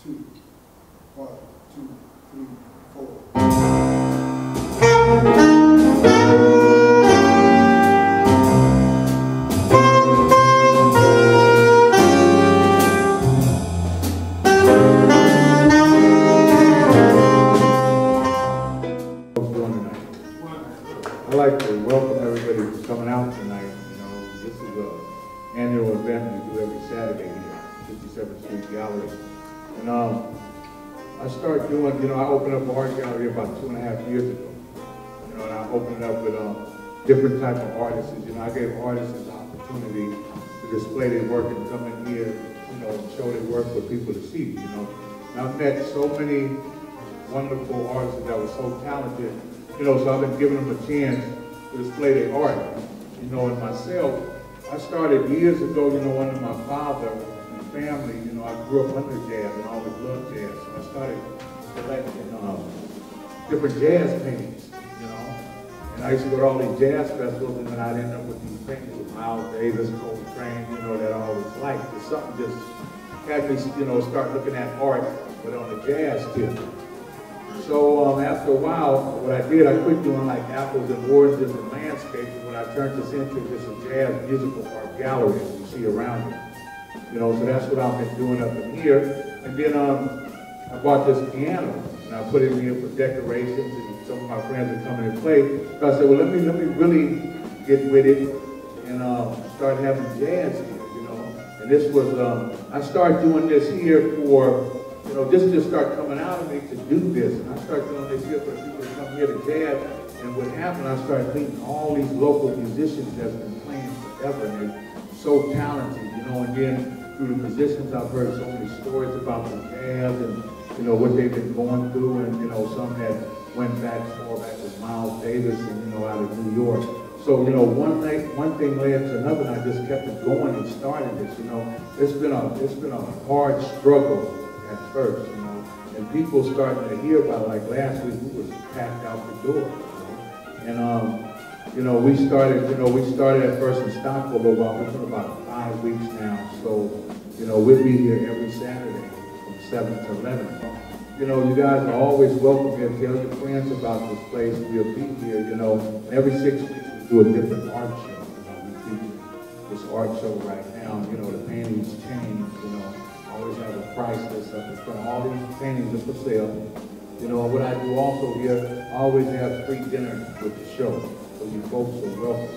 2. 1, 2, 3, 4. I'd like to welcome everybody for coming out tonight. You know, this is an annual event we do every Saturday here at 57th Street Gallery. And I started doing, I opened up an art gallery about 2.5 years ago. And I opened it up with different type of artists. I gave artists the opportunity to display their work and come in here, and show their work for people to see, And I've met so many wonderful artists that were so talented. So I've been giving them a chance to display their art. And myself, I started years ago, under my father and family, I grew up under jazz and always loved jazz. So I started collecting different jazz paintings, And I used to go to all these jazz festivals, and then I'd end up with these paintings with Miles Davis, Coltrane, that I always liked. But something just had me, start looking at art, but on a jazz tip. So after a while, what I did, I quit doing like apples and oranges and landscapes, and when I turned this into just a jazz musical art gallery as you see around me. So that's what I've been doing up in here. And then I bought this piano, and I put it in here for decorations, and some of my friends are coming and play. So I said, well, let me really get with it and start having jazz here, And this was, I started doing this here for, this just started coming out of me to do this. And I started doing this here for the people to come here to jazz. And what happened, I started meeting all these local musicians that's been playing forever. And they're so talented, And then through the musicians, I've heard so many stories about the jazz and, what they've been going through. And, some that went back far back with Miles Davis and, out of New York. So, one thing led to another, and I just kept it going and started this, It's been a hard struggle at first, and people starting to hear about it. Like last week, we was packed out the door, And, we started at first in Stockholm, but we've been about 5 weeks now. So, we'll be here every Saturday from 7 to 11. You guys are always welcome here. Tell your friends about this place. We'll be here, every 6 weeks we do a different art show. We feature this art show right now. The paintings change, always have a price list up in front. All these paintings are for sale. What I do also here, I always have free dinner with the show. So you folks are welcome.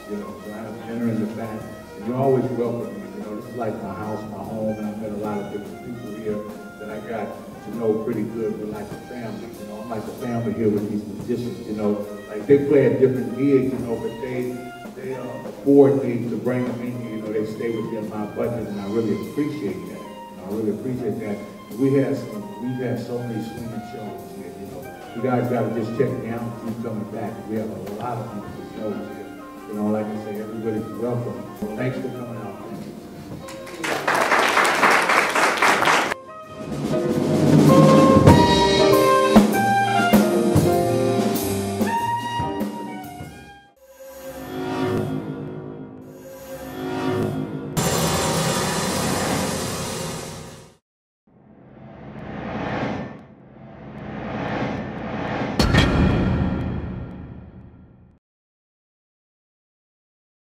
So I have dinner in the back. And you're always welcome. This is like my house, my home, and I've met a lot of different people here that I got to know pretty good. We're like a family. I'm like a family here with these musicians. Like they play a different gig, but they afford me to bring them in here. They stay within my budget, and I really appreciate that. I really appreciate that. We've had so many swinging shows here. You guys got to just check me out and keep coming back. We have a lot of beautiful shows here. Like I say, everybody's welcome. Thanks for coming out.